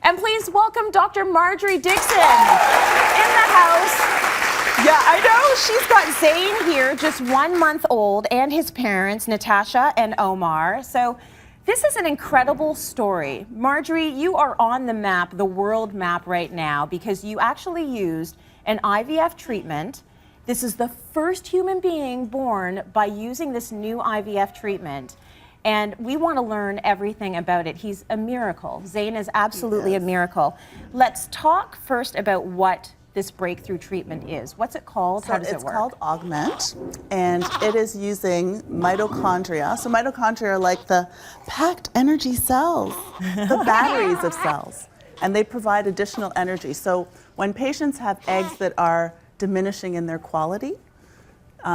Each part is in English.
And please welcome Dr. Marjorie Dixon in the house. Yeah, I know. She's got Zane here, just 1 month old, and his parents, Natasha and Omar. So this is an incredible story. Marjorie, you are on the map, the world map right now, because you actually used an IVF treatment. This is the first human being born by using this new IVF treatment. And we want to learn everything about it. He's a miracle. Zane is absolutely a miracle. Let's talk first about what this breakthrough treatment is. What's it called? How does it work? It's called Augment, and it is using mitochondria. So mitochondria are like the packed energy cells, the batteries of cells, and they provide additional energy. So when patients have eggs that are diminishing in their quality,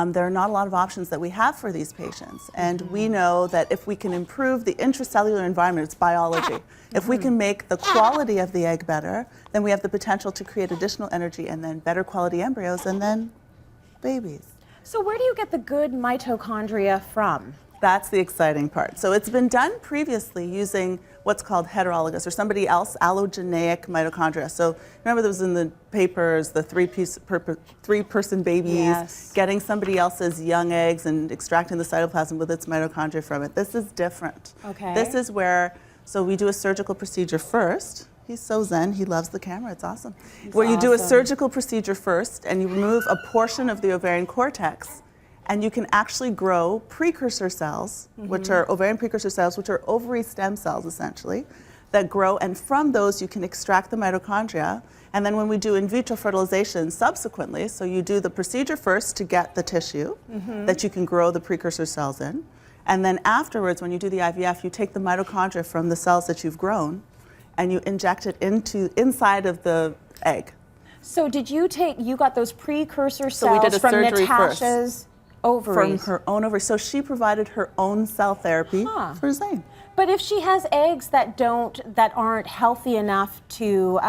there are not a lot of options that we have for these patients. And we know that if we can improve the intracellular environment, it's biology, if we can make the quality of the egg better, then we have the potential to create additional energy and then better quality embryos and then babies. So where do you get the good mitochondria from? That's the exciting part. So it's been done previously using what's called heterologous, or somebody else, allogeneic mitochondria. So remember there was in the papers, the three-person babies, getting somebody else's young eggs and extracting the cytoplasm with its mitochondria from it. This is different. Okay. This is where, so we do a surgical procedure first. He's so zen, he loves the camera, it's awesome. Where you do a surgical procedure first and you remove a portion of the ovarian cortex, and you can actually grow precursor cells, which are ovarian precursor cells, which are ovary stem cells essentially, that grow, and from those you can extract the mitochondria. And then when we do in vitro fertilization subsequently, so you do the procedure first to get the tissue that you can grow the precursor cells in, and then afterwards when you do the IVF, you take the mitochondria from the cells that you've grown and you inject it inside of the egg. So did you got those precursor cells so we did a from surgery Natasha's first. ovaries? From her own ovaries. So she provided her own cell therapy for Zane. But if she has eggs that aren't healthy enough to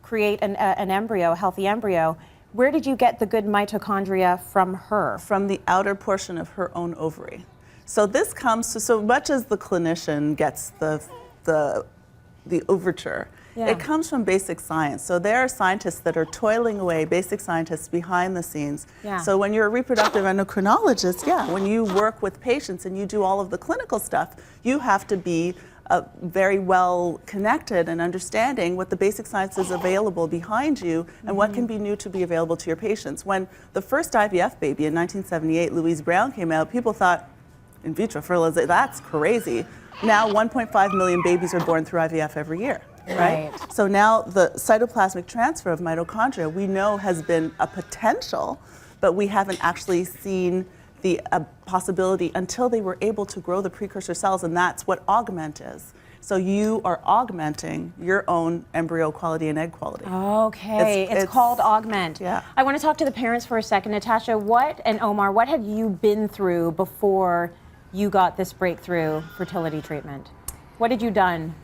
create an embryo, a healthy embryo, where did you get the good mitochondria from her? From the outer portion of her own ovary. So this comes to, so much as the clinician gets the overture, it comes from basic science. So there are scientists that are toiling away, basic scientists behind the scenes. So when you're a reproductive endocrinologist, when you work with patients and you do all of the clinical stuff, you have to be very well connected and understanding what the basic science is available behind you and what can be new to be available to your patients. When the first IVF baby in 1978, Louise Brown, came out, people thought, in vitro fertilization, that's crazy. Now 1.5 million babies are born through IVF every year. Right? So now the cytoplasmic transfer of mitochondria we know has been a potential, but we haven't actually seen the possibility until they were able to grow the precursor cells, and that's what Augment is. So you are augmenting your own embryo quality and egg quality. Okay, it's called Augment. Yeah. I want to talk to the parents for a second. Natasha, and Omar, what have you been through before you got this breakthrough fertility treatment? What had you done?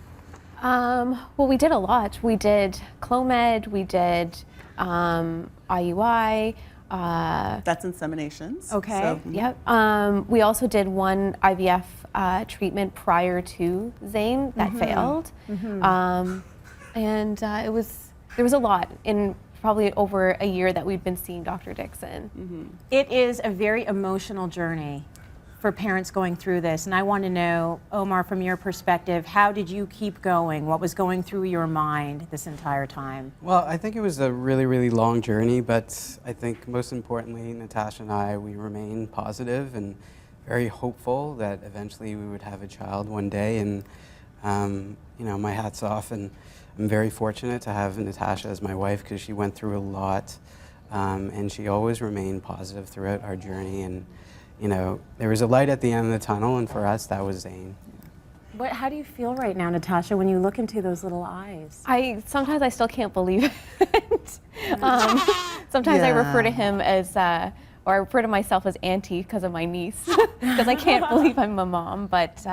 Well, we did a lot. We did Clomid, we did IUI. That's inseminations. Okay. So, Yep. We also did one IVF treatment prior to Zane that failed. And there was a lot in probably over a year that we've been seeing Dr. Dixon. It is a very emotional journey for parents going through this, and I want to know, Omar, from your perspective, how did you keep going? What was going through your mind this entire time? Well, I think it was a really, really long journey, but I think most importantly, Natasha and I, we remain positive and very hopeful that eventually we would have a child one day, and you know, my hat's off, and I'm very fortunate to have Natasha as my wife because she went through a lot, and she always remained positive throughout our journey, and you know, there was a light at the end of the tunnel, and for us, that was Zane. How do you feel right now, Natasha, when you look into those little eyes? Sometimes I still can't believe it. Sometimes I refer to him as, or I refer to myself as auntie because of my niece, because I can't believe I'm a mom, but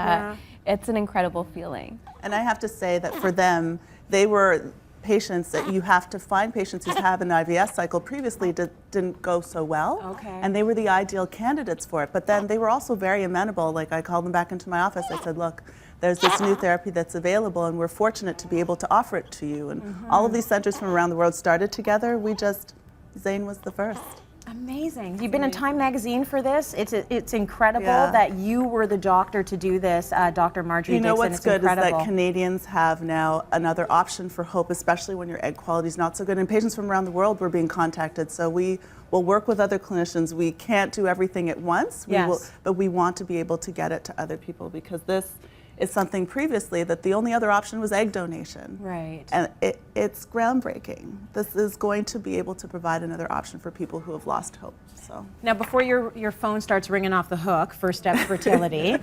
it's an incredible feeling. And I have to say that for them, they were patients that you have to find patients who have an IVF cycle previously didn't go so well, and they were the ideal candidates for it. But then they were also very amenable. Like I called them back into my office. I said, look, there's this new therapy that's available, and we're fortunate to be able to offer it to you. And all of these centers from around the world started together. Zane was the first. Amazing. You've been in Time magazine for this. It's incredible that you were the doctor to do this, Dr. Marjorie Dixon. You know what's it's good incredible. is that Canadians have now another option for hope, especially when your egg quality is not so good. And patients from around the world were being contacted, so we will work with other clinicians. We can't do everything at once, but we want to be able to get it to other people, because this is something previously that the only other option was egg donation. Right. And it's groundbreaking. This is going to be able to provide another option for people who have lost hope. So now, before your phone starts ringing off the hook for Steps Fertility,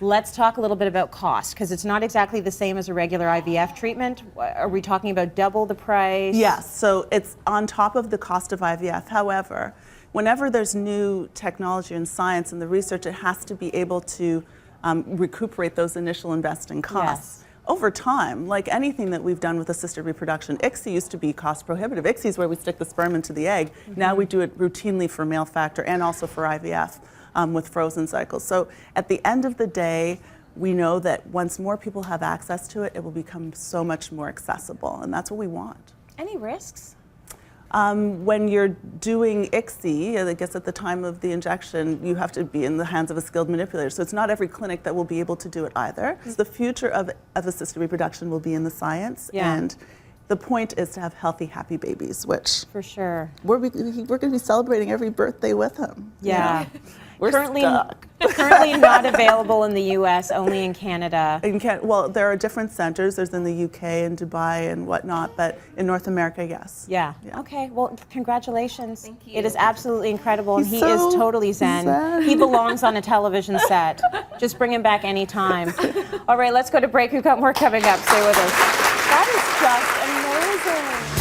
let's talk a little bit about cost, because it's not exactly the same as a regular IVF treatment. Are we talking about double the price? Yes, so it's on top of the cost of IVF. However, whenever there's new technology and science and the research, it has to be able to recuperate those initial investing costs. Yes. Over time, like anything that we've done with assisted reproduction, ICSI used to be cost prohibitive. ICSI is where we stick the sperm into the egg. Now we do it routinely for male factor and also for IVF with frozen cycles. So at the end of the day, we know that once more people have access to it, it will become so much more accessible, and that's what we want. Any risks? When you're doing ICSI, I guess at the time of the injection, you have to be in the hands of a skilled manipulator. So it's not every clinic that will be able to do it either. The future of assisted reproduction will be in the science, and the point is to have healthy, happy babies, which for sure we're going to be celebrating every birthday with him. Yeah. We're stuck. Currently not available in the U.S., only in Canada. Well, there are different centers. There's in the UK and Dubai and whatnot, but in North America, yes. Yeah. Okay. Well, congratulations. Thank you. It is absolutely incredible, and He's he so is totally zen. He belongs on a television set. Just bring him back anytime. All right, let's go to break. We've got more coming up. Stay with us. That is just amazing.